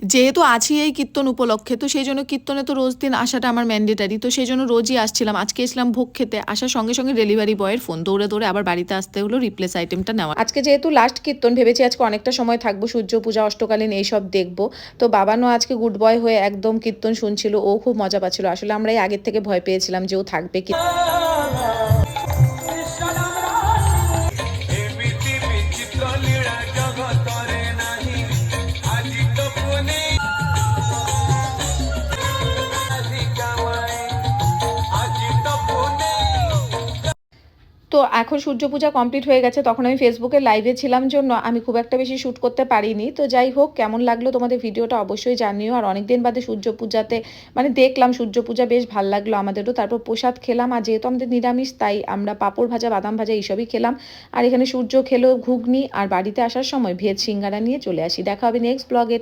যেহেতু আছি এই কীর্তন উপলক্ষে, তো সেই জন্য কীর্তনে তো রোজ দিন আসাটা আমার ম্যান্ডেটারি। তো সেই জন্য রোজই আসছিলাম। আজকে এসলাম ভোগ খেতে, আসার সঙ্গে সঙ্গে ডেলিভারি বয়ের ফোন, দৌড়ে দৌড়ে আবার বাড়িতে আসতে হলো রিপ্লেস আইটেমটা নেওয়া। আজকে যেহেতু লাস্ট কীর্তন, ভেবেছি আজকে অনেকটা সময় থাকবো, সূর্য পূজা, অষ্টকালীন এইসব দেখবো। তো বাবানও আজকে গুড বয় হয়ে একদম কীর্তন শুনছিল, ও খুব মজা পাচ্ছিল। আসলে আমরা এই আগের থেকে ভয় পেয়েছিলাম যে ও থাকবে কি। তো এখন সূর্য পূজা কমপ্লিট হয়ে গেছে, তখন আমি ফেসবুকে লাইভে ছিলাম জন্য আমি খুব একটা বেশি শ্যুট করতে পারিনি। তো যাই হোক, কেমন লাগলো তোমাদের ভিডিওটা অবশ্যই জানিও। আর অনেকদিন বাদে সূর্য পূজাতে মানে দেখলাম সূর্য পূজা, বেশ ভাল লাগলো আমাদেরও। তারপর প্রসাদ খেলাম, আর যেহেতু আমাদের নিরামিষ তাই আমরা পাঁপড় ভাজা, বাদাম ভাজা এইসবই খেলাম। আর এখানে সূর্য খেলো ঘুগনি, আর বাড়িতে আসার সময় ভেজ সিঙ্গারা নিয়ে চলে আসি। দেখা হবে নেক্সট ব্লগে।